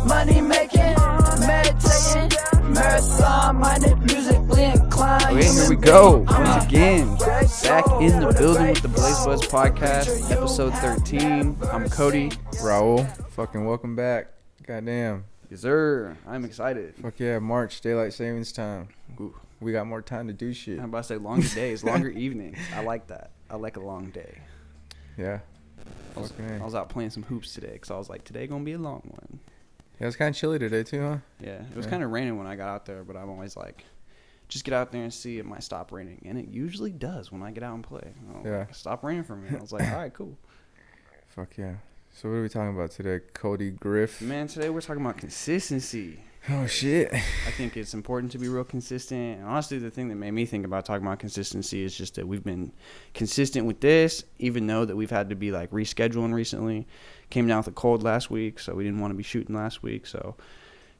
Money making, meditating, marathon-minded, musically inclined. Okay, here we go. Once again, back in the building with the Blazed Buddz Podcast, episode 13. I'm Cody. Raul, fucking welcome back. Goddamn. Yes, sir. I'm excited. Fuck yeah, March, daylight savings time. Ooh. We got more time to do shit. I'm about to say longer days, longer evenings. I like that. I like a long day. Yeah. I was out playing some hoops today because I was like, today gonna be a long one. Yeah, it's kind of chilly today too, huh? Yeah, it was kind of raining when I got out there, but I'm always like, just get out there and see it might stop raining, and it usually does when I get out and play. Yeah. Stop raining for me. I was like, all right, cool. Fuck yeah. So what are we talking about today? Cody Griff. Man, today we're talking about consistency. Oh shit. I think it's important to be real consistent. And honestly, the thing that made me think about talking about consistency is just that we've been consistent with this, even though that we've had to be like rescheduling recently. Came down with a cold last week, so we didn't want to be shooting last week. So,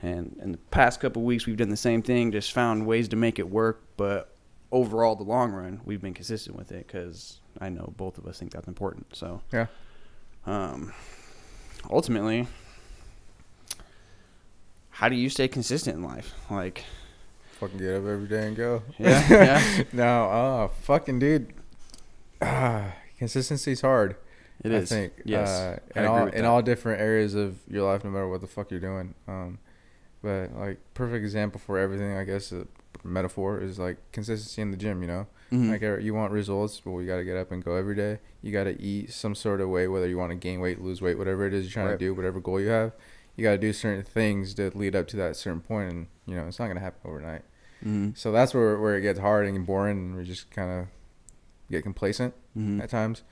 and in the past couple of weeks, we've done the same thing, just found ways to make it work. But overall, the long run, we've been consistent with it because I know both of us think that's important. So, yeah. Ultimately, how do you stay consistent in life? Like, fucking get up every day and go. Yeah. No, fucking dude. Consistency's hard. It is. I think. Yes. In all different areas of your life, no matter what the fuck you're doing. But like perfect example for everything, I guess, a metaphor is like consistency in the gym. You know, Mm-hmm. like you want results, well, you got to get up and go every day. You got to eat some sort of way, whether you want to gain weight, lose weight, whatever it is you're trying to do, whatever goal you have. You got to do certain things that lead up to that certain point, and you know it's not gonna happen overnight. Mm-hmm. So that's where it gets hard and boring, and we just kind of get complacent at times.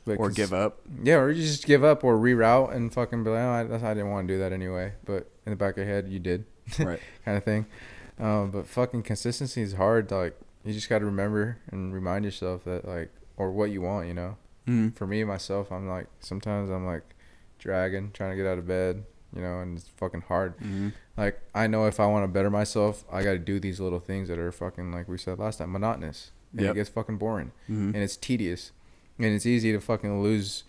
But Or give up. Yeah, or you just give up or reroute and fucking be like, oh, I didn't want to do that anyway. But in the back of your head, you did, Right. kind of thing. But fucking consistency is hard. Like you just got to remember and remind yourself that like, or what you want, you know. Mm-hmm. For me, myself, sometimes I'm like dragging, trying to get out of bed. You know, and it's fucking hard. Mm-hmm. Like, I know if I want to better myself, I got to do these little things that are fucking, like we said last time, monotonous. And it gets fucking boring. Mm-hmm. And it's tedious. And it's easy to fucking lose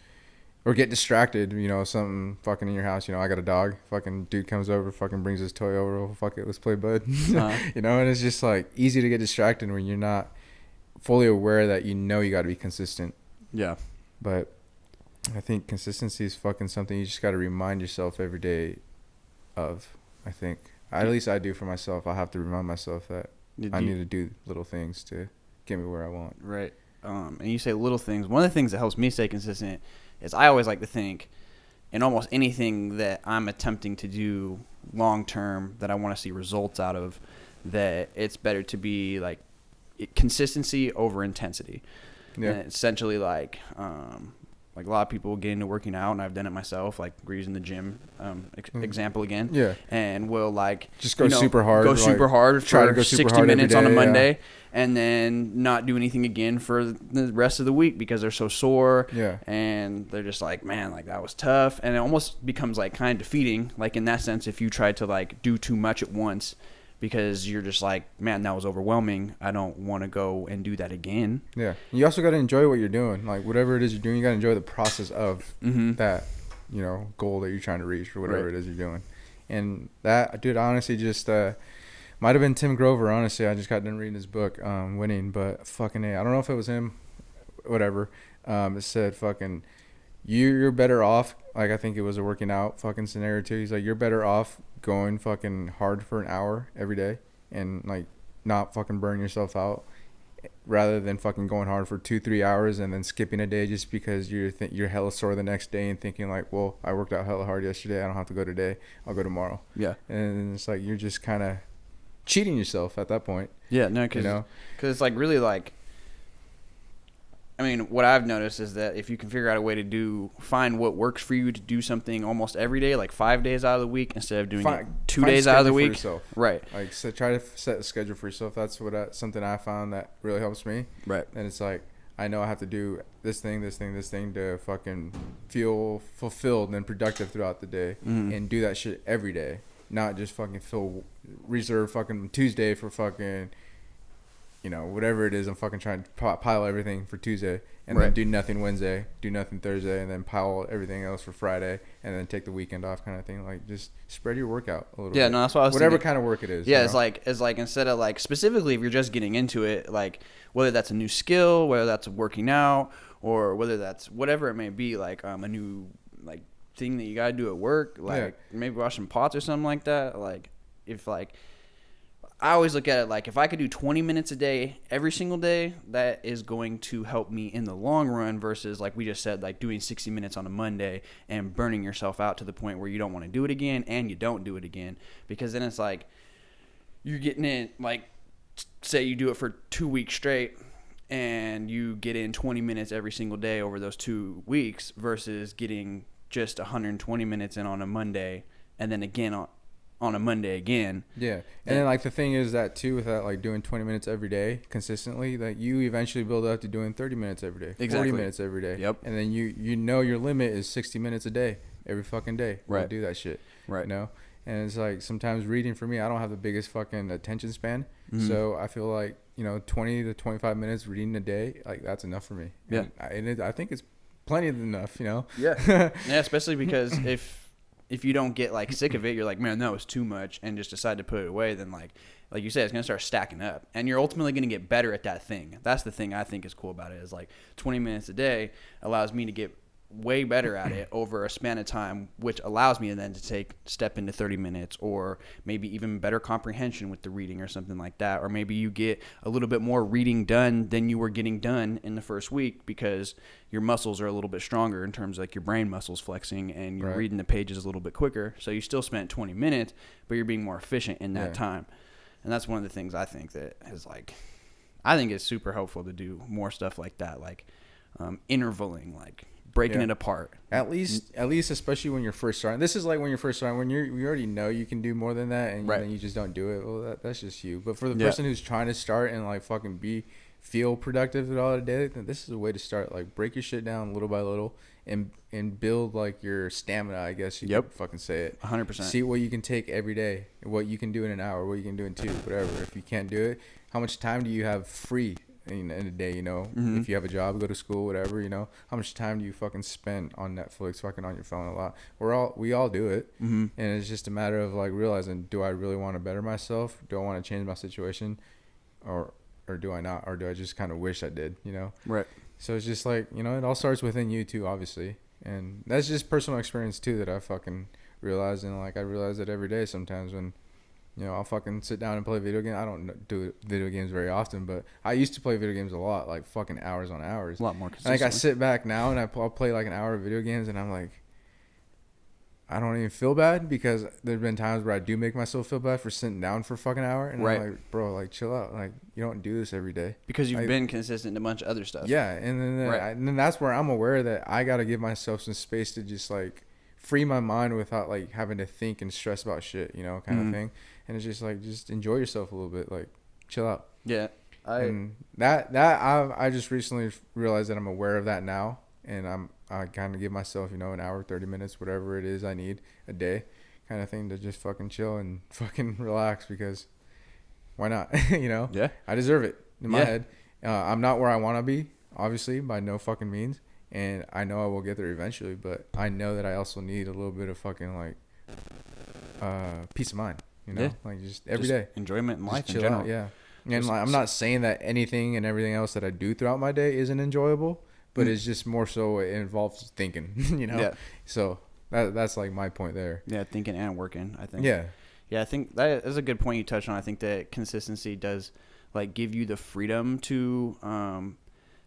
or get distracted, you know, something fucking in your house. You know, I got a dog. Fucking dude comes over, fucking brings his toy over. Oh, fuck it, let's play bud. You know, and it's just, like, easy to get distracted when you're not fully aware that you know you got to be consistent. Yeah. But I think consistency is fucking something you just got to remind yourself every day of, I think. At least I do for myself. I have to remind myself that I need to do little things to get me where I want. Right. And you say little things. One of the things that helps me stay consistent is I always like to think in almost anything that I'm attempting to do long term that I want to see results out of, that it's better to be like consistency over intensity. Yeah. And essentially like a lot of people get into working out, and I've done it myself, like we're using the gym example again. Yeah. And we'll like just go super hard. Go super hard try to for go super 60 hard minutes every day, on a Monday, and then not do anything again for the rest of the week because they're so sore. Yeah. And they're just like, man, like that was tough. And it almost becomes like kind of defeating, like in that sense, if you try to like do too much at once, because you're just like, man, that was overwhelming. I don't want to go and do that again. Yeah. You also got to enjoy what you're doing. Like, whatever it is you're doing, you got to enjoy the process of that, you know, goal that you're trying to reach or whatever it is you're doing. And that, dude, honestly, just might have been Tim Grover, honestly. I just got done reading his book, Winning. But fucking I don't know if it was him, whatever. It said fucking, you're better off. Like, I think it was a working out fucking scenario, too. He's like, you're better off going fucking hard for an hour every day and like not fucking burn yourself out, rather than fucking going hard for 2-3 hours and then skipping a day just because you're hella sore the next day and thinking like, well, I worked out hella hard yesterday, I don't have to go today, I'll go tomorrow. Yeah. And it's like you're just kind of cheating yourself at that point. Yeah, no, because it's like really like, I mean, what I've noticed is that if you can figure out a way to find what works for you to do something almost every day, like 5 days out of the week instead of doing it 2 days out of the week. Right. Like, so try to set a schedule for yourself. That's something I found that really helps me. Right. And it's like, I know I have to do this thing to fucking feel fulfilled and productive throughout the day, and do that shit every day. Not just fucking reserve fucking Tuesday for fucking whatever it is, I'm fucking trying to pile everything for Tuesday and then do nothing Wednesday, do nothing Thursday, and then pile everything else for Friday, and then take the weekend off, kind of thing. Like, just spread your workout a little bit. Yeah, no, that's what I was whatever thinking. kind of work it is. Yeah, it's like instead of like specifically if you're just getting into it, like whether that's a new skill, whether that's working out, or whether that's whatever it may be, like a new like thing that you gotta do at work, like maybe washing pots or something like that. Like if like I always look at it like if I could do 20 minutes a day every single day, that is going to help me in the long run versus like we just said, like doing 60 minutes on a Monday and burning yourself out to the point where you don't want to do it again and you don't do it again, because then it's like you're getting in, like say you do it for 2 weeks straight and you get in 20 minutes every single day over those 2 weeks versus getting just 120 minutes in on a Monday and then again on a Monday again. Yeah. And then like the thing is that too, with that, like doing 20 minutes every day consistently, like you eventually build up to doing 30 minutes every day, exactly. 40 minutes every day. Yep. And then you know your limit is 60 minutes a day every fucking day. Right. Do that shit. Right. You know? And it's like sometimes reading for me, I don't have the biggest fucking attention span. Mm-hmm. So I feel like, 20 to 25 minutes reading a day, like that's enough for me. Yeah. And I think it's plenty of enough, Yeah. Yeah, especially because if you don't get like sick of it, you're like, man, that was too much, and just decide to put it away, then like you said, it's gonna start stacking up, and you're ultimately gonna get better at that thing. That's the thing I think is cool about it, is like 20 minutes a day allows me to get way better at it over a span of time, which allows me then to step into 30 minutes or maybe even better comprehension with the reading or something like that. Or maybe you get a little bit more reading done than you were getting done in the first week because your muscles are a little bit stronger in terms of like your brain muscles flexing, and you're reading the pages a little bit quicker. So you still spent 20 minutes, but you're being more efficient in that time. And that's one of the things I think that is like, I think it's super helpful to do more stuff like that, like intervaling, like breaking it apart. At least, especially when you're first starting. This is like when you're first starting, when you already know you can do more than that, and then you just don't do it. Well, that's just you. But for the person who's trying to start and like fucking feel productive at all the day, then this is a way to start. Like break your shit down little by little, and build like your stamina, I guess you could fucking say it. 100%. See what you can take every day, what you can do in an hour, what you can do in 2, whatever. If you can't do it, how much time do you have free in a day, if you have a job, go to school, whatever, how much time do you fucking spend on Netflix, fucking on your phone? A lot. We all do it. And it's just a matter of like realizing, do I really want to better myself? Do I want to change my situation, or do I not? Or do I just kind of wish I did, Right. So it's just like, it all starts within you too, obviously. And that's just personal experience too that I fucking realized. And like I realize it every day sometimes when I'll fucking sit down and play video games. I don't do video games very often, but I used to play video games a lot, like fucking hours on hours. A lot more consistently. Like I sit back now and I'll play like an hour of video games, and I'm like, I don't even feel bad, because there's been times where I do make myself feel bad for sitting down for a fucking hour, and I'm like, bro, like chill out. Like you don't do this every day. Because you've been consistent in a bunch of other stuff. Yeah, and then that's where I'm aware that I got to give myself some space to just like free my mind without like having to think and stress about shit, kind of thing. And it's just like, just enjoy yourself a little bit, like chill out. Yeah. I just recently realized that I'm aware of that now, and I kind of give myself, an hour, 30 minutes, whatever it is I need a day, kind of thing, to just fucking chill and fucking relax, because why not? Yeah. I deserve it in my head. I'm not where I want to be, obviously, by no fucking means. And I know I will get there eventually, but I know that I also need a little bit of fucking like peace of mind, like just every day. Enjoyment in life chill in general. out, yeah. And like, I'm not saying that anything and everything else that I do throughout my day isn't enjoyable, but it's just more so it involves thinking, Yeah. So that's like my point there. Yeah, thinking and working, I think. Yeah. Yeah, I think that is a good point you touched on. I think that consistency does like give you the freedom to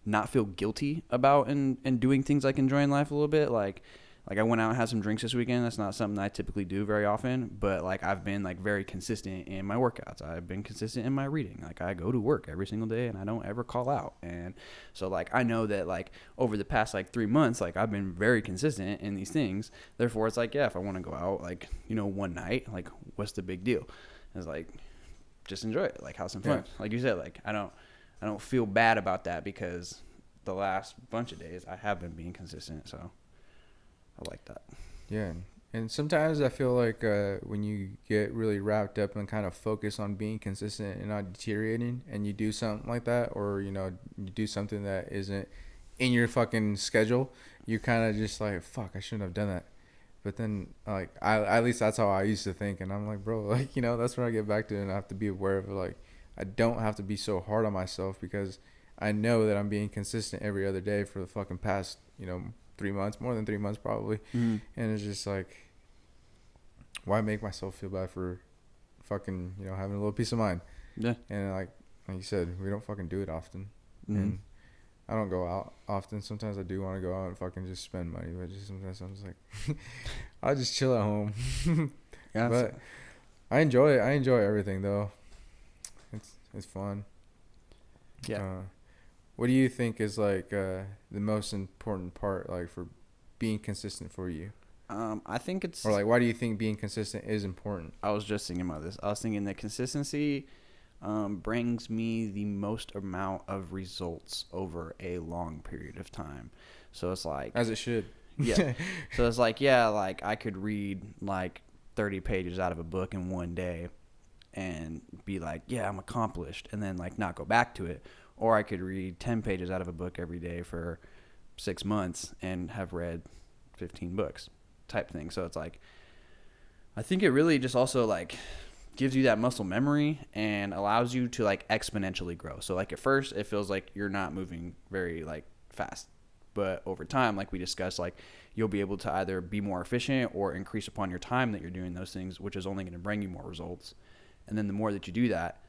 not feel guilty about and doing things like enjoying life a little bit. Like I went out and had some drinks this weekend. That's not something I typically do very often, but like I've been like very consistent in my workouts. I've been consistent in my reading. Like I go to work every single day and I don't ever call out. And so like I know that like over the past like 3 months, like I've been very consistent in these things. Therefore it's like, yeah, if I want to go out like, one night, like what's the big deal? It's like, just enjoy it. Like have some fun. Yeah. Like you said, like I don't feel bad about that, because the last bunch of days I have been being consistent. So I like that. Yeah. And sometimes I feel like when you get really wrapped up and kind of focus on being consistent and not deteriorating, and you do something like that, or you do something that isn't in your fucking schedule, you kind of just like, fuck, I shouldn't have done that. But then, like, at least that's how I used to think, and I'm like, bro, like, that's where I get back to, and I have to be aware of, like, I don't have to be so hard on myself, because I know that I'm being consistent every other day for the fucking past 3 months, more than 3 months probably. And it's just like, why make myself feel bad for fucking having a little peace of mind? Yeah. And like you said, we don't fucking do it often. And I don't go out often. Sometimes I do want to go out and fucking just spend money, but just sometimes I'm just like, I'll just chill at home. Yeah, but I enjoy it. I enjoy everything though. It's fun. Yeah. What do you think is like the most important part, like, for being consistent for you? I think it's, or like, why do you think being consistent is important? I was just thinking about this. I was thinking that consistency brings me the most amount of results over a long period of time. So it's like, as it should. Yeah. So it's like, yeah, like I could read like 30 pages out of a book in one day and be like, yeah, I'm accomplished, and then like not go back to it. Or I could read 10 pages out of a book every day for 6 months and have read 15 books type thing. So it's like, I think it really just also like gives you that muscle memory and allows you to like exponentially grow. So like at first it feels like you're not moving very like fast, but over time, like we discussed, like you'll be able to either be more efficient or increase upon your time that you're doing those things, which is only going to bring you more results. And then the more that you do that,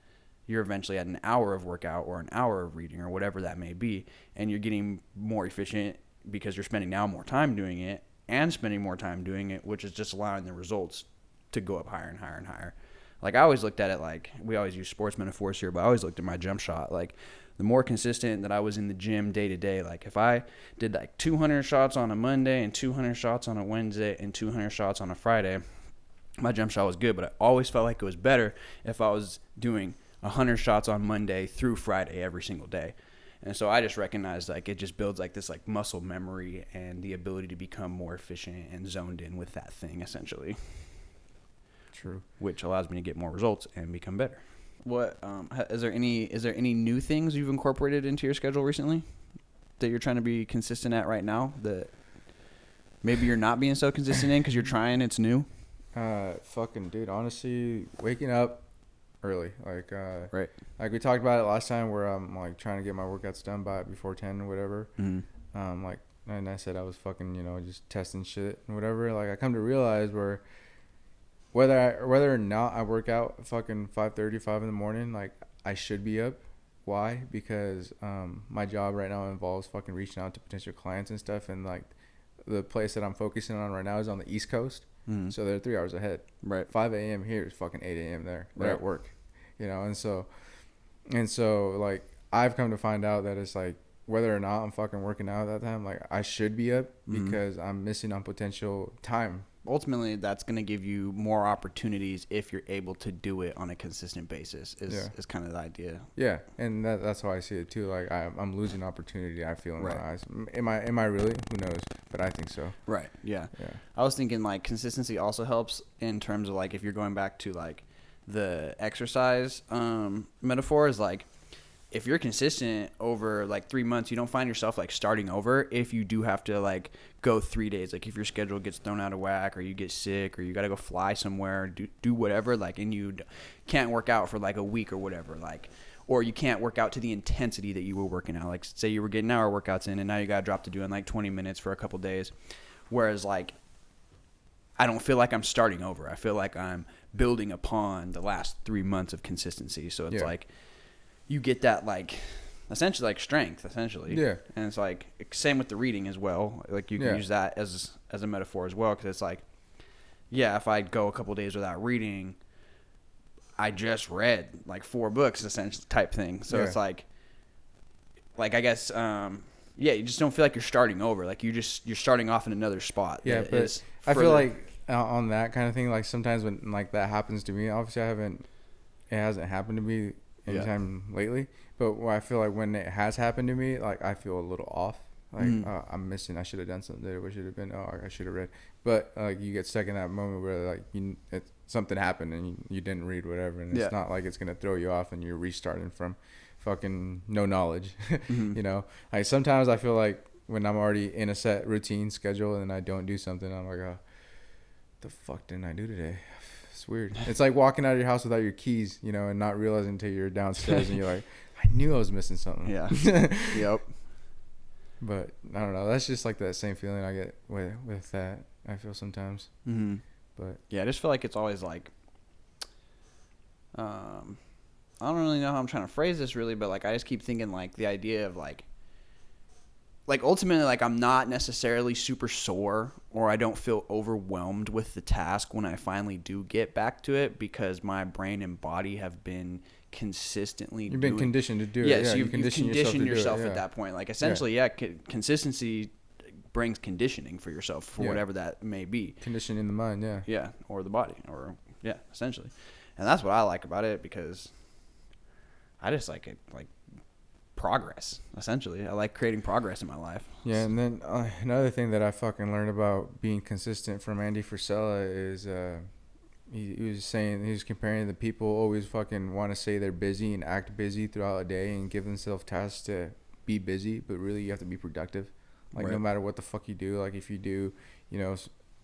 you're eventually at an hour of workout or an hour of reading or whatever that may be, and you're getting more efficient because you're spending now more time doing it and spending more time doing it, which is just allowing the results to go up higher and higher and higher. Like I always looked at it, like we always use sports metaphors here, but I always looked at my jump shot. Like the more consistent that I was in the gym day to day, like if I did like 200 shots on a Monday and 200 shots on a Wednesday and 200 shots on a Friday, my jump shot was good, but I always felt like it was better if I was doing 100 shots on Monday through Friday every single day. And so I just recognized like it just builds like this like muscle memory and the ability to become more efficient and zoned in with that thing essentially. True. Which allows me to get more results and become better. What is there any new things you've incorporated into your schedule recently that you're trying to be consistent at right now that maybe you're not being so consistent in because you're trying, it's new? Fucking dude, honestly, waking up early, like right, like we talked about it last time, where I'm like trying to get my workouts done by before 10 or whatever. Like, and I said I was fucking just testing shit and whatever. Like I come to realize where whether or not I work out fucking 5:30, 5 in the morning, like I should be up. Why? Because my job right now involves fucking reaching out to potential clients and stuff, and like the place that I'm focusing on right now is on the East Coast. So they're 3 hours ahead. Right. 5 a.m. here is fucking 8 a.m. there. They're at work, and so like I've come to find out that it's like whether or not I'm fucking working out at that time, like I should be up because I'm missing on potential time. Ultimately, that's going to give you more opportunities if you're able to do it on a consistent basis is kind of the idea. Yeah, and that's how I see it too. Like I'm losing opportunity, I feel, in my eyes. Am I really? Who knows? But I think so. Right, yeah. I was thinking like consistency also helps in terms of like if you're going back to like the exercise metaphor is like if you're consistent over like 3 months, you don't find yourself like starting over if you do have to like go 3 days. Like if your schedule gets thrown out of whack or you get sick or you got to go fly somewhere, do whatever, like, and you can't work out for like a week or whatever, like, or you can't work out to the intensity that you were working out. Like say you were getting hour workouts in and now you got to drop to doing like 20 minutes for a couple days. Whereas like, I don't feel like I'm starting over. I feel like I'm building upon the last 3 months of consistency. So it's like, you get that like essentially like strength essentially. Yeah. And it's like same with the reading as well. Like you can use that as a metaphor as well. Cause it's like, if I go a couple days without reading, I just read like 4 books essentially type thing. So it's like I guess, you just don't feel like you're starting over. Like you're starting off in another spot. Yeah. But I feel like on that kind of thing, like sometimes when like that happens to me, obviously it hasn't happened to me anytime lately, but I feel like when it has happened to me, like I feel a little off. Like, oh, I'm missing. I should have done something there. What should have been? Oh, I should have read. But like, you get stuck in that moment where like something happened and you didn't read whatever, and it's not like it's gonna throw you off and you're restarting from fucking no knowledge. You know, like sometimes I feel like when I'm already in a set routine schedule and I don't do something, I'm like, oh, the fuck didn't I do today? It's weird. It's like walking out of your house without your keys, you know, and not realizing until you're downstairs and you're like, I knew I was missing something. Yeah. Yep. But I don't know. That's just like that same feeling I get with that. I feel sometimes. But yeah, I just feel like it's always like, I don't really know how I'm trying to phrase this really, but like I just keep thinking like the idea of like ultimately like I'm not necessarily super sore or I don't feel overwhelmed with the task when I finally do get back to it because my brain and body have been consistently you've been conditioned to do it. Yes, yeah, you've conditioned yourself yeah. at that point. Like essentially, consistency brings conditioning for yourself for whatever that may be. Conditioning the mind, yeah. Yeah, or the body, or essentially. And that's what I like about it because I just like it, like progress, essentially. I like creating progress in my life. Yeah, and then another thing that I fucking learned about being consistent from Andy Frisella is he was saying, he was comparing the people always fucking want to say they're busy and act busy throughout a day and give themselves tasks to be busy, but really you have to be productive. Like no matter what the fuck you do, like if you do, you know,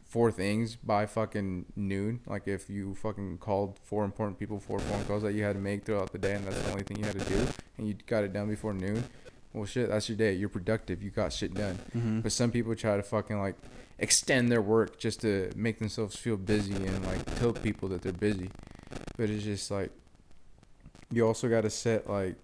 4 things by fucking noon, like if you fucking called 4 important people, 4 phone calls that you had to make throughout the day and that's the only thing you had to do and you got it done before noon, well shit, that's your day. You're productive. You got shit done. But some people try to fucking like extend their work just to make themselves feel busy and like tell people that they're busy. But it's just like you also got to set like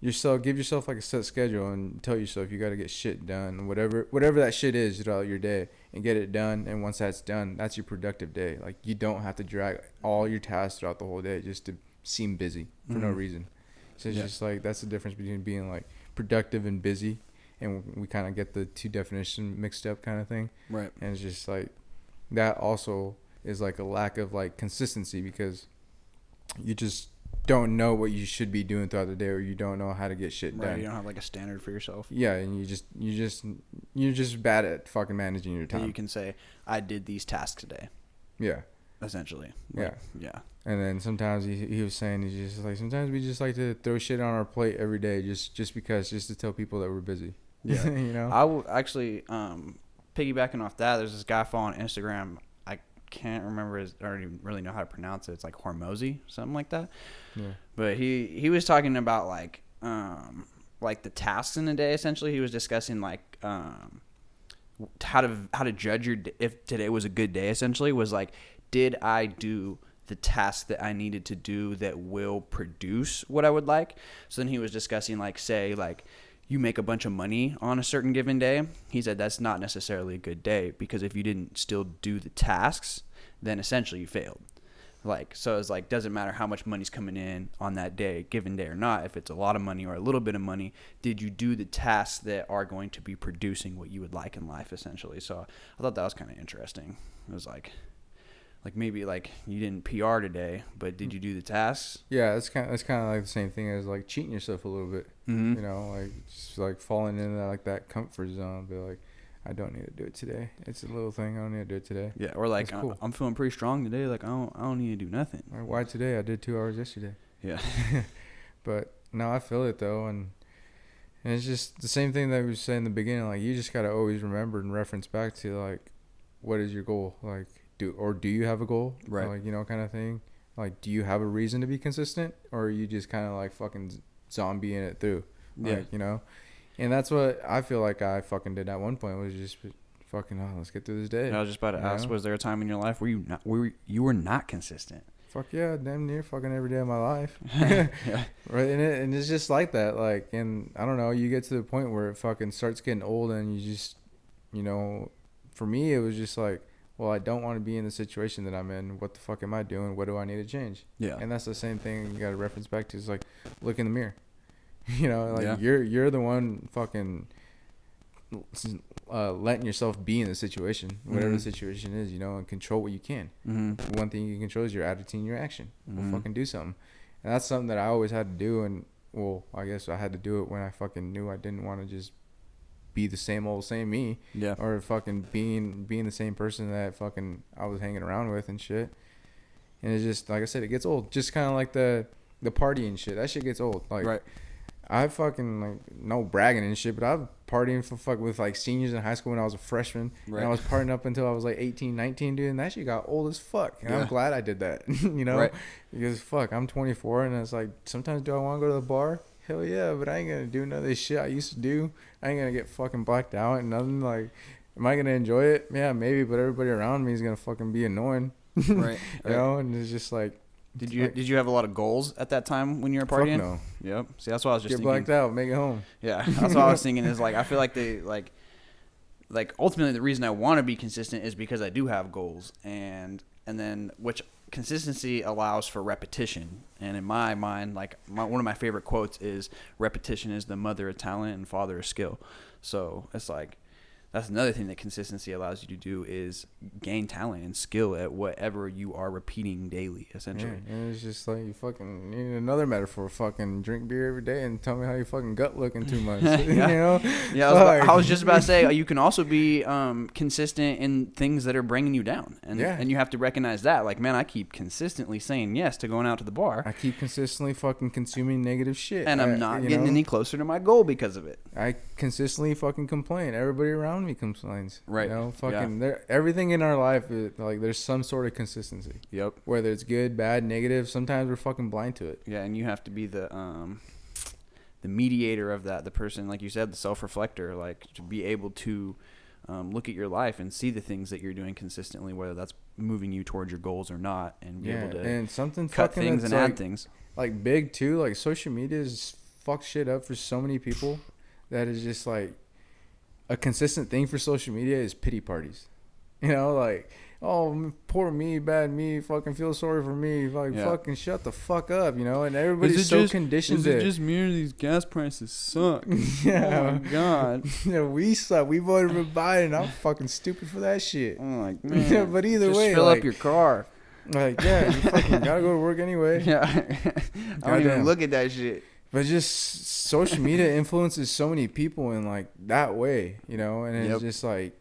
give yourself like a set schedule and tell yourself you got to get shit done, whatever that shit is throughout your day, and get it done. And once that's done, that's your productive day. Like you don't have to drag all your tasks throughout the whole day just to seem busy for no reason. So it's just like that's the difference between being like productive and busy, and we kind of get the 2 definitions mixed up kind of thing. Right. And it's just like that also is like a lack of like consistency because you just don't know what you should be doing throughout the day, or you don't know how to get shit done. Right, you don't have like a standard for yourself. Yeah, and you're just bad at fucking managing your time. That you can say, I did these tasks today. Yeah. Essentially. Like, Yeah. And then sometimes he was saying, he's just like, sometimes we just like to throw shit on our plate every day just to tell people that we're busy. Yeah. You know? I will actually, piggybacking off that, there's this guy following Instagram. I can't remember I don't even really know how to pronounce it. It's like Hormozy, something like that. Yeah. But he was talking about like the tasks in the day. Essentially, he was discussing like how to judge if today was a good day. Essentially, was like, did I do the task that I needed to do that will produce what I would like? So then he was discussing like, say like you make a bunch of money on a certain given day. He said that's not necessarily a good day because if you didn't still do the tasks, then essentially you failed. Like, so it's like, doesn't matter how much money's coming in on that day, given day or not, if it's a lot of money or a little bit of money, did you do the tasks that are going to be producing what you would like in life, essentially? So I thought that was kind of interesting. It was like maybe like you didn't PR today, but did you do the tasks? Yeah, that's kind of like the same thing as like cheating yourself a little bit. You know, like just like falling into that comfort zone, but like, I don't need to do it today. It's a little thing. I don't need to do it today. Yeah, or like cool. I'm feeling pretty strong today. Like I don't need to do nothing. Why today? I did 2 hours yesterday. Yeah. But no, I feel it though, and it's just the same thing that we said in the beginning. Like you just gotta always remember and reference back to like, what is your goal? Like do you have a goal? Right. Like, you know, kind of thing. Like, do you have a reason to be consistent, or are you just kind of like fucking zombieing it through? Like, Yeah. You know. And that's what I feel like I fucking did at one point, was just fucking, let's get through this day. I was just about to ask, was there a time in your life where you were not consistent? Fuck yeah, damn near fucking every day of my life. Yeah. Right, and it's just like that. Like, and I don't know, you get to the point where it fucking starts getting old, and you just, you know, for me, it was just like, well, I don't want to be in the situation that I'm in. What the fuck am I doing? What do I need to change? Yeah. And that's the same thing you got to reference back to. Is like, look in the mirror. You know, like Yeah. you're the one fucking letting yourself be in the situation, whatever the situation is, you know, and control what you can. One thing you can control is your attitude and your action. Well, fucking do something. And that's something that I always had to do. And well, I guess I had to do it when I fucking knew I didn't want to just be the same old same me. Yeah. Or fucking being the same person that fucking I was hanging around with and shit. And it's just, like I said, it gets old. Just kind of like the party and shit. That shit gets old. Like, Right. I fucking, like, no bragging and shit, but I was partying with, like, seniors in high school when I was a freshman. Right. And I was partying up until I was, like, 18, 19, dude. And that shit got old as fuck. And Yeah. I'm glad I did that, you know? Right. Because, fuck, I'm 24, and it's like, sometimes do I want to go to the bar? Hell yeah, but I ain't going to do none of this shit I used to do. I ain't going to get fucking blacked out and nothing. Like, am I going to enjoy it? Yeah, maybe, but everybody around me is going to fucking be annoying. Right. You know? And it's just like... Did you have a lot of goals at that time when you were partying? Fuck no. Yep. See, that's what I was just Get thinking. blacked out, make it home. Yeah, that's what I was thinking. Is like I feel like they like ultimately the reason I want to be consistent is because I do have goals, and then which consistency allows for repetition. And in my mind, like one of my favorite quotes is repetition is the mother of talent and father of skill. So it's like that's another thing that consistency allows you to do is gain talent and skill at whatever you are repeating daily, essentially. Yeah, and it's just like you fucking need another metaphor. Fucking drink beer every day and tell me how you fucking gut look in 2 months. Yeah. You know? Yeah, I was just about to say you can also be consistent in things that are bringing you down, and you have to recognize that. Like, man, I keep consistently saying yes to going out to the bar. I keep consistently fucking consuming negative shit, and I'm not getting any closer to my goal because of it. I consistently fucking complain. Everybody around me complains. Right. You know, fucking everything in our life is like there's some sort of consistency. Yep. Whether it's good, bad, negative, sometimes we're fucking blind to it. Yeah, and you have to be the mediator of that, the person, like you said, the self-reflector, like to be able to look at your life and see the things that you're doing consistently, whether that's moving you towards your goals or not, and be able to and something cut fucking things and add things. Like big too, like social media has fucked shit up for so many people that is just like a consistent thing for social media is pity parties. You know, like, oh, poor me, bad me, fucking feel sorry for me, like fucking shut the fuck up, you know. And everybody's so conditioned. Is it just me or these gas prices suck? Yeah. Oh my god. Yeah, we suck. We voted for Biden. I'm fucking stupid for that shit. I'm like, man. Yeah, but either just way, fill like, up your car. Like, yeah, you fucking gotta go to work anyway. Yeah. I don't even look at that shit. But just social media influences so many people in like that way, you know, and it's just like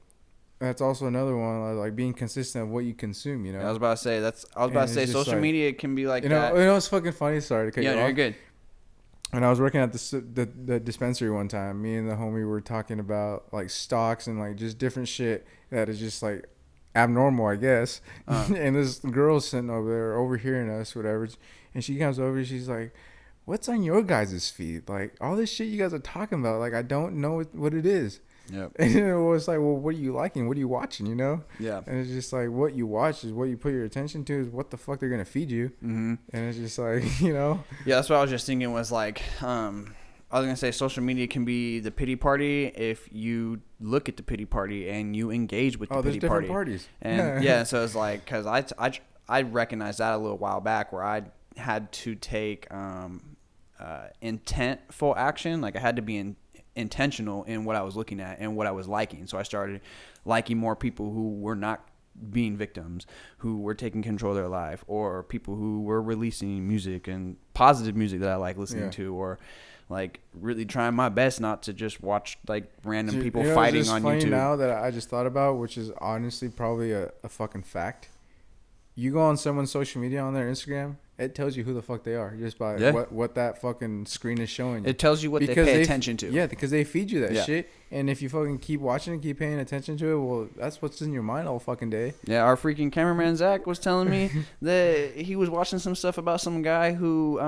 that's also another one, like being consistent of what you consume, you know. I was about to say social media can be like that. You know what's fucking funny? Sorry to cut you off. Yeah, you're good. When I was working at the dispensary one time, me and the homie were talking about like stocks and like just different shit that is just like abnormal, I guess. And this girl's sitting over there overhearing us, whatever, and she comes over, she's like, what's on your guys' feed? Like, all this shit you guys are talking about, like, I don't know what it is. Yep. And it was like, well, what are you liking? What are you watching, you know? Yeah. And it's just like, what you watch is what you put your attention to is what the fuck they're going to feed you. Mm-hmm. And it's just like, you know? Yeah, that's what I was just thinking was like, I was going to say social media can be the pity party if you look at the pity party and you engage with the pity there's party. different parties. And yeah, so it's like, because I recognized that a little while back where I had to take intentful action. Like I had to be intentional in what I was looking at and what I was liking. So I started liking more people who were not being victims, who were taking control of their life, or people who were releasing music and positive music that I like listening to, or like really trying my best not to just watch like random people fighting on funny YouTube. Now that I just thought about, which is honestly probably a fucking fact. You go on someone's social media on their Instagram, it tells you who the fuck they are just by what that fucking screen is showing you. It tells you what they pay attention to. Yeah, because they feed you that shit. And if you fucking keep watching and keep paying attention to it, well, that's what's in your mind all fucking day. Yeah, our freaking cameraman Zach was telling me that he was watching some stuff about some guy who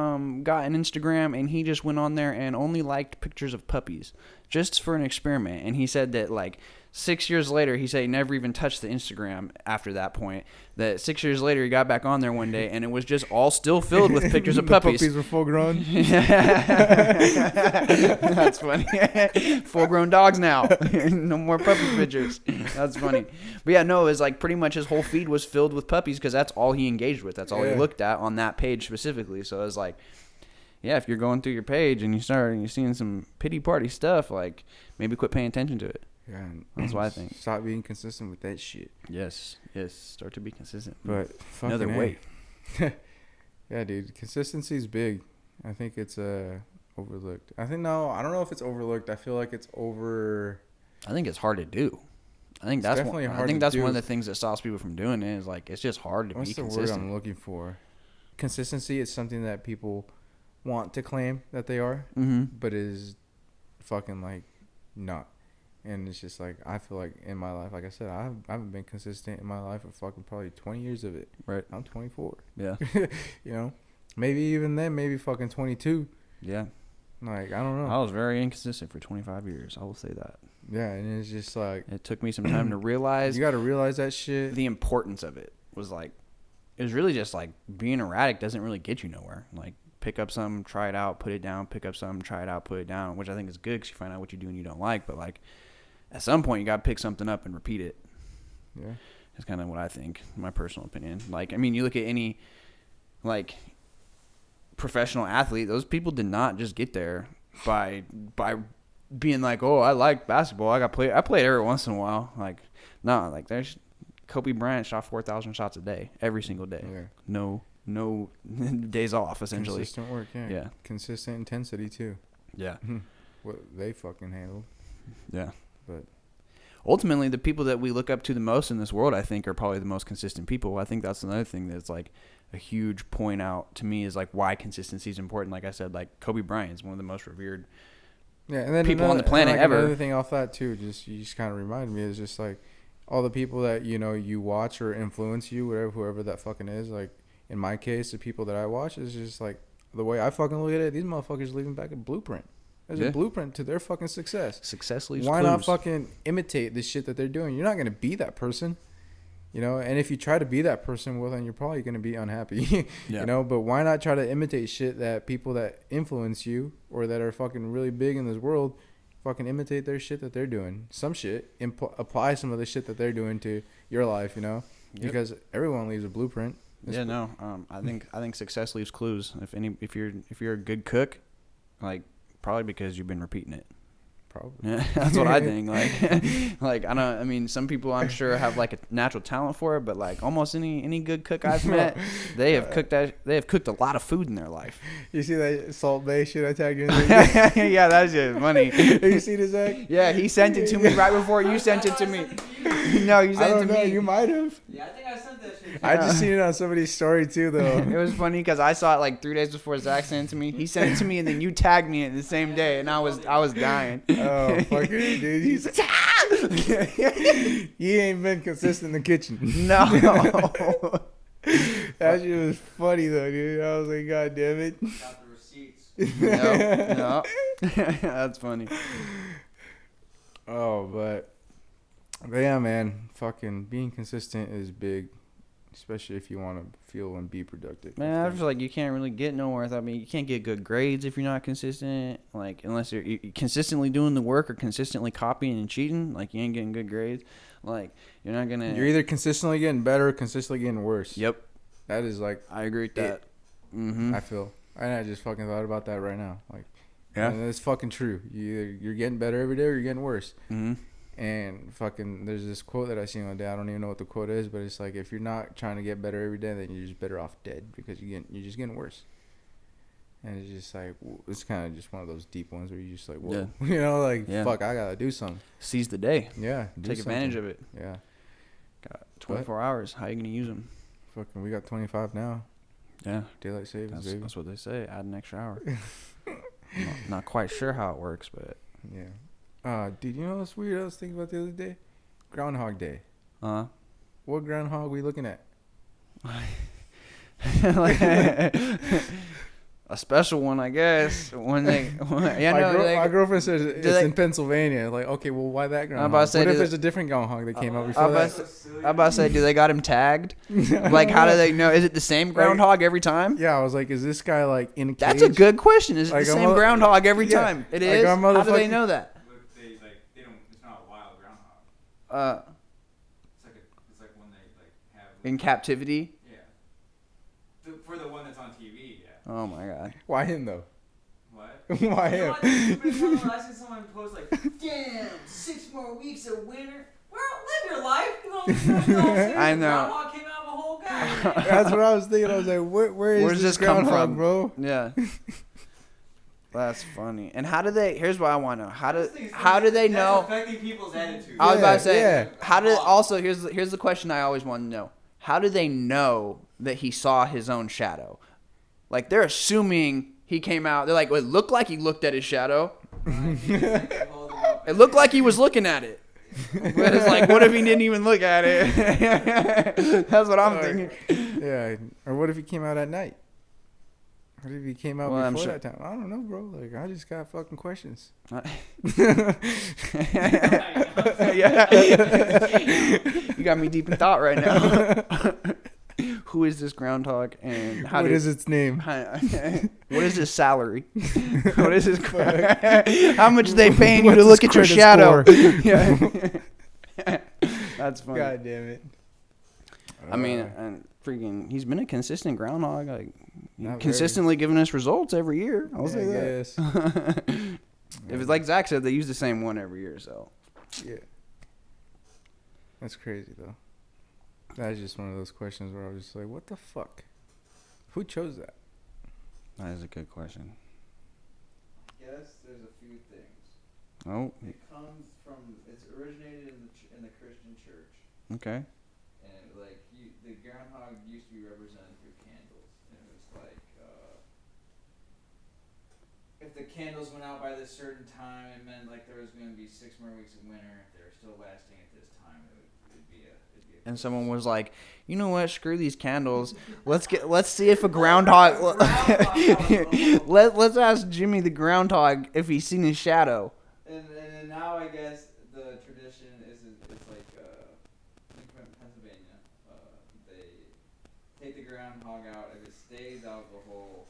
got an Instagram and he just went on there and only liked pictures of puppies just for an experiment. And he said that like 6 years later, he said he never even touched the Instagram after that point. That 6 years later, he got back on there one day, and it was just all still filled with pictures of puppies. The puppies were full grown. That's funny. Full grown dogs now. No more puppy pictures. That's funny. But yeah, no, it was like pretty much his whole feed was filled with puppies because that's all he engaged with. That's all he looked at on that page specifically. So it was like, yeah, if you're going through your page and you're seeing some pity party stuff, like maybe quit paying attention to it. Yeah, that's what I think. Stop being consistent with that shit. Yes. Start to be consistent. But another way. Yeah, dude, consistency is big. I think it's overlooked. I don't know if it's overlooked. I feel like it's I think it's hard to do. I think that's one of the things that stops people from doing it is like it's just hard to be consistent. What's the word I'm looking for? Consistency is something that people want to claim that they are, but is fucking like not. And it's just like I feel like in my life, like I said, I haven't been consistent in my life for fucking probably 20 years of it. Right. I'm 24. Yeah. You know, maybe even then, maybe fucking 22. Yeah. Like I don't know. I was very inconsistent for 25 years. I will say that. Yeah, and it's just like it took me some time to realize. You got to realize that shit. The importance of it was like, it was really just like being erratic doesn't really get you nowhere. Like pick up something, try it out, put it down. Pick up something, try it out, put it down. Which I think is good because you find out what you do and you don't like. But like, at some point you got to pick something up and repeat it. Yeah, that's kind of what I think. My personal opinion. Like, I mean, you look at any like professional athlete; those people did not just get there by being like, oh, I like basketball. I played every once in a while. Like, no, like there's Kobe Bryant shot 4,000 shots a day, every single day. Yeah. No days off, essentially. Consistent work, yeah. Yeah. Consistent intensity too. Yeah. What they fucking handled. Yeah. But ultimately, the people that we look up to the most in this world, I think, are probably the most consistent people. I think that's another thing that's like a huge point out to me is like why consistency is important. Like I said, like Kobe Bryant is one of the most revered and then people on the planet ever. Another thing off that too, you just kind of reminded me is just like all the people that you watch or influence you, whoever that fucking is. Like in my case, the people that I watch is just like the way I fucking look at it. These motherfuckers leaving back a blueprint. There's a blueprint to their fucking success. Success leaves Why clues. not fucking imitate the shit that they're doing? You're not gonna be that person. And if you try to be that person, well, then you're probably going to be unhappy, but why not try to imitate shit that people that influence you or that are fucking really big in this world, fucking imitate their shit that they're doing. Some shit, apply some of the shit that they're doing to your life, because everyone leaves a blueprint. I think success leaves clues. If you're a good cook, like probably because you've been repeating it. Probably. Yeah, that's what I think. I mean, some people I'm sure have like a natural talent for it, but like almost any good cook I've met, they have cooked a lot of food in their life. You see that Salt Bay shit I tagged you in? Yeah, that's just funny. Have you seen his Zach? Yeah, he sent it to me right before you sent it to me. No, you sent it to me. You might have. Yeah, I think I sent that shit. I just seen it on somebody's story too, though. It was funny because I saw it like 3 days before Zach sent it to me. He sent it to me, and then you tagged me in the same day, and I was dying. Oh, fucking dude. He's he ain't been consistent in the kitchen. No. That shit was funny, though, dude. I was like, God damn it. Got the receipts. No. That's funny. Oh, but yeah, man. Fucking being consistent is big. Especially if you want to feel and be productive. Man, I feel like you can't really get nowhere. I mean, you can't get good grades if you're not consistent. Like, unless you're consistently doing the work or consistently copying and cheating, like, you ain't getting good grades. Like, you're not going to... You're either consistently getting better or consistently getting worse. Yep. That is, like... I agree with that. Mm-hmm. I feel. I just fucking thought about that right now. Like, yeah. And it's fucking true. You're getting better every day or you're getting worse. Mm-hmm. And fucking, there's this quote that I seen one day. I don't even know what the quote is, but it's like, if you're not trying to get better every day, then you're just better off dead because you're just getting worse. And it's just like, it's kind of just one of those deep ones where you're just like, whoa, yeah. Fuck, I gotta do something. Seize the day. Yeah, take advantage of it. Yeah. Got 24 hours. How you gonna use them? Fucking, we got 25 now. Yeah. Daylight savings, baby. That's what they say. Add an extra hour. not quite sure how it works, but yeah. Dude, you know what's weird? I was thinking about the other day. Groundhog Day. What groundhog we looking at? A special one, I guess. My girlfriend says it's in Pennsylvania. Like, okay, well, why that groundhog? What if there's a different groundhog that came out before that? I'm about to say, do they got him tagged? Like, how do they know? Is it the same groundhog every time? Yeah, I was like, is this guy like in a cage? That's a good question. Is it the same groundhog every time? It is? How do they know that? It's like one they like have in captivity. Yeah. For the one that's on TV, yeah. Oh my god. Why him though? What? Why him? I seen someone post like, "Damn, 6 more weeks of winter. Well, live your life." I know. Groundhog came out of a whole guy. That's what I was thinking. I was like, where's this come from, bro? Yeah. That's funny. And how do they? Here's what I want to know. How do they That's know? affecting people's attitude. I was about to say. Yeah. How do? Also, here's the question I always want to know. How do they know that he saw his own shadow? Like they're assuming he came out. They're like, well, it looked like he looked at his shadow. It looked like he was looking at it. But it's like, what if he didn't even look at it? That's what I'm thinking. Yeah. Or what if he came out at night? What if he came out before sure. that time? I don't know, bro. Like, I just got fucking questions. Yeah. You got me deep in thought right now. Who is this groundhog and What is its name? What is his salary? What is his how much are they paying you to look at your shadow? Yeah. That's funny. God damn it. I mean, and freaking, he's been a consistent groundhog. Like, Not consistently giving us results every year. I'll say that. Yes. If it's like Zach said, they use the same one every year, so. Yeah. That's crazy, though. That's just one of those questions where I was just like, what the fuck? Who chose that? That is a good question. Yes, there's a few things. Oh, It comes from, it's originated in the Christian church. okay. And like the groundhog used to be represented through candles, and it was like if the candles went out by this certain time, it meant like there was going to be 6 more weeks of winter. If they were still lasting at this time, it'd be a. And someone was like, you know what? Screw these candles. Let's see if a groundhog. Let's ask Jimmy the groundhog if he's seen his shadow. And now I guess the tradition is it's like in Pennsylvania, they take the groundhog out. If it stays out the hole.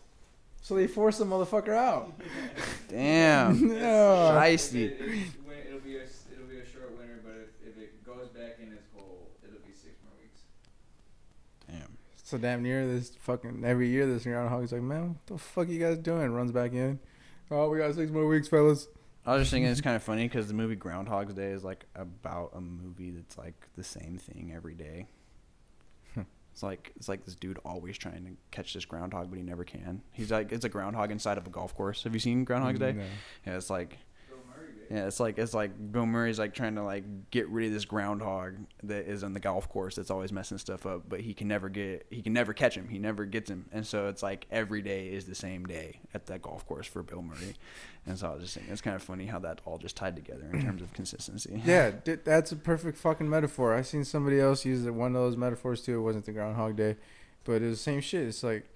So they forced the motherfucker out. Damn. No. Shiesty. It'll be a short winter, but if it goes back in its hole, it'll be 6 more weeks. Damn. So damn near this fucking every year this groundhog's like, man, what the fuck you guys doing? Runs back in. Oh, we got 6 more weeks, fellas. I was just thinking it's kind of funny because the movie Groundhog's Day is like about a movie that's like the same thing every day. It's like this dude always trying to catch this groundhog, but he never can. He's like, it's a groundhog inside of a golf course. Have you seen Groundhog's Day? No. Yeah, it's like. Bill Murray, baby. Yeah, it's like Bill Murray's like trying to like get rid of this groundhog that is on the golf course that's always messing stuff up, but he can never catch him. He never gets him, and so it's like every day is the same day at that golf course for Bill Murray. And so I was just thinking it's kind of funny how that all just tied together in terms of consistency. Yeah, that's a perfect fucking metaphor. I seen somebody else use one of those metaphors too. It wasn't the Groundhog Day, but it was the same shit. It's like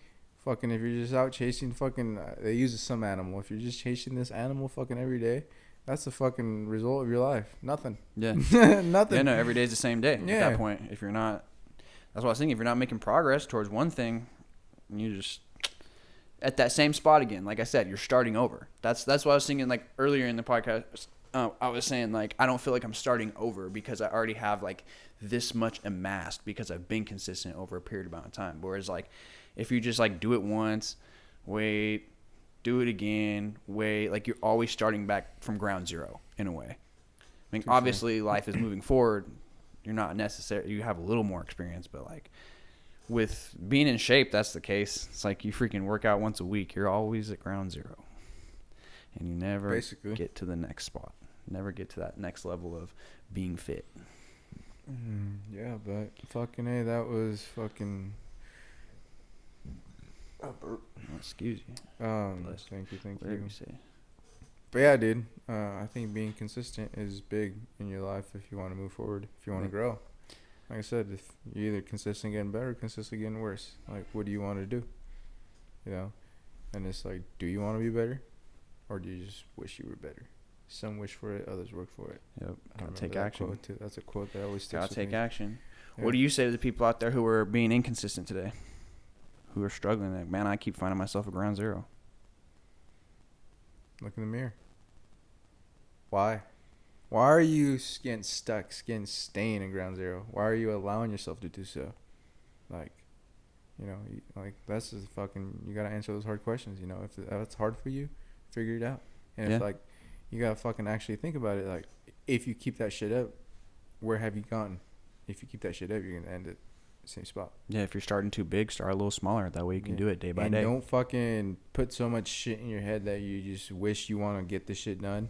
fucking if you're just out chasing fucking, they use some animal. If you're just chasing this animal fucking every day, that's the fucking result of your life. Nothing. Yeah. Nothing. Yeah, no, every day's the same day. Yeah. At that point, if you're not, that's what I was thinking. If you're not making progress towards one thing, you just at that same spot again. Like I said, you're starting over. That's what I was thinking. Like earlier in the podcast, I was saying like I don't feel like I'm starting over because I already have like this much amassed because I've been consistent over a period amount of time. Whereas like if you just like do it once, wait, do it again, wait, like you're always starting back from ground zero in a way. I mean, obviously life is moving forward. You're not necessarily, you have a little more experience, but like with being in shape, that's the case. It's like you freaking work out once a week. You're always at ground zero. And you never Basically get to the next spot. Never get to that next level of being fit. Yeah, but fucking A, that was fucking. Oh, excuse you. Thank you. Whatever you say. But yeah, dude, I think being consistent is big in your life if you want to move forward, if you want to grow. Like I said, if you're either consistent getting better or consistent getting worse, like what do you want to do? You know? And it's like, do you want to be better? Or do you just wish you were better? Some wish for it, others work for it. Yep. I Gotta remember take that action. quote too. That's a quote that always sticks Gotta with take me. action. Yeah. What do you say to the people out there who are being inconsistent today? Who are struggling? Like, man, I keep finding myself at ground zero. Look in the mirror. Why? Why are you getting stuck, staying in ground zero? Why are you allowing yourself to do so? Like, you know, like that's just fucking, you gotta answer those hard questions, you know. If it's hard for you, figure it out. And if like, you gotta fucking actually think about it, like, if you keep that shit up, where have you gone? If you keep that shit up, you're gonna end it same spot. Yeah, if you're starting too big, start a little smaller. That way you can do it day by day. And don't fucking put so much shit in your head that you just wish you want to get this shit done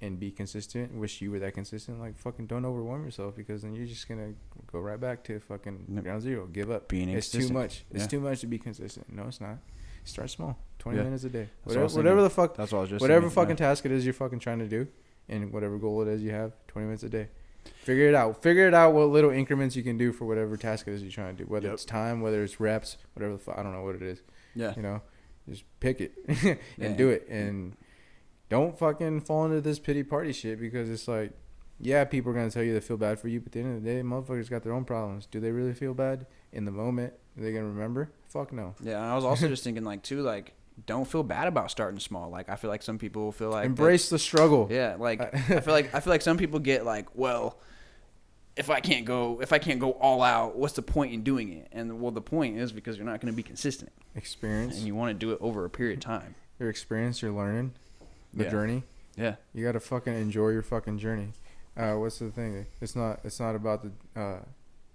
and be consistent. Wish you were that consistent. Like, fucking don't overwhelm yourself, because then you're just going to go right back to fucking ground zero. Give up. It's too much. It's too much to be consistent. No, it's not. Start small. 20 minutes a day. Whatever the fuck. That's what I was just whatever fucking task it is you're fucking trying to do, and whatever goal it is you have, 20 minutes a day. Figure it out. Figure it out what little increments you can do for whatever task it is you're trying to do. Whether it's time, whether it's reps, whatever the fuck. I don't know what it is. Yeah. You know, just pick it and do it. And don't fucking fall into this pity party shit, because it's like, yeah, people are going to tell you they feel bad for you, but at the end of the day, motherfuckers got their own problems. Do they really feel bad in the moment? Are they going to remember? Fuck no. Yeah, and I was also just thinking, like, too, like, don't feel bad about starting small. Like, I feel like some people feel like embrace the struggle. Yeah, like I feel like some people get like, well, if I can't go all out, what's the point in doing it? And well, the point is because you're not going to be consistent. Experience. And you want to do it over a period of time. Your experience, your learning, the journey. Yeah. You got to fucking enjoy your fucking journey. What's the thing? It's not about the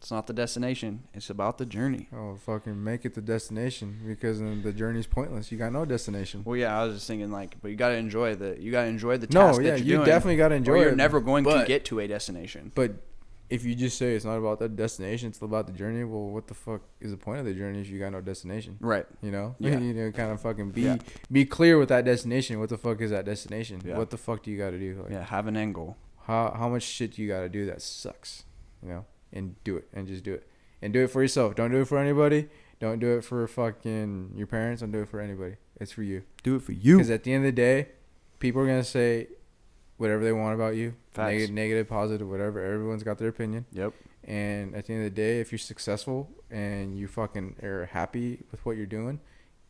it's not the destination. It's about the journey. Oh, fucking make it the destination, because then the journey's pointless. You got no destination. Well, yeah, I was just thinking, like, but you got to enjoy the task that you're doing. You definitely got to enjoy it. You're never going to get to a destination. But if you just say it's not about the destination, it's about the journey, well, what the fuck is the point of the journey if you got no destination? Right. You know? Yeah. You know, kind of fucking be clear with that destination. What the fuck is that destination? Yeah. What the fuck do you got to do? Like, have an end goal. How much shit do you got to do that sucks? You know? And do it, and just do it, and do it for yourself. Don't do it for anybody. Don't do it for fucking your parents. Don't do it for anybody. It's for you. Do it for you. Because at the end of the day, people are gonna say whatever they want about you. Negative, positive, whatever. Everyone's got their opinion. Yep. And at the end of the day, if you're successful and you fucking are happy with what you're doing,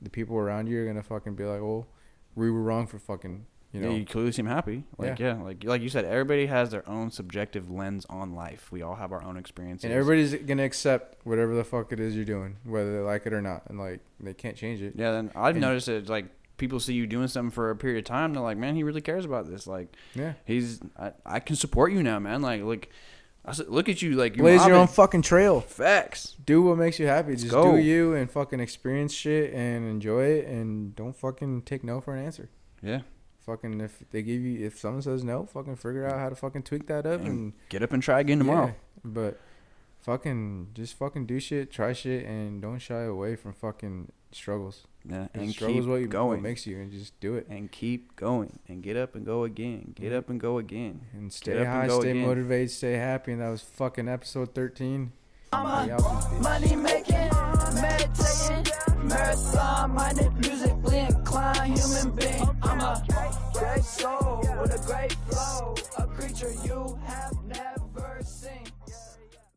the people around you are gonna fucking be like, "Oh, we were wrong for fucking." You know? Yeah, you clearly seem happy. Like, like you said, everybody has their own subjective lens on life. We all have our own experiences. And everybody's going to accept whatever the fuck it is you're doing, whether they like it or not. And, like, they can't change it. Yeah, then I've noticed that, like, people see you doing something for a period of time. They're like, man, he really cares about this. Like, I can support you now, man. Like I said, look at you. Like, you're blaze your own fucking trail. Facts. Do what makes you happy. Just do you and fucking experience shit and enjoy it. And don't fucking take no for an answer. Yeah. Fucking if someone says no, fucking figure out how to fucking tweak that up and get up and try again tomorrow. Yeah, but just fucking do shit, try shit, and don't shy away from fucking struggles. Yeah, and struggles keep what makes you, and just do it. And keep going, and get up and go again. Get up and go again. And stay high, stay motivated, stay happy. And that was fucking episode 13. I'm a money making, meditating, marathon minded, musically inclined human being. I'm a great soul with a great flow, a creature you have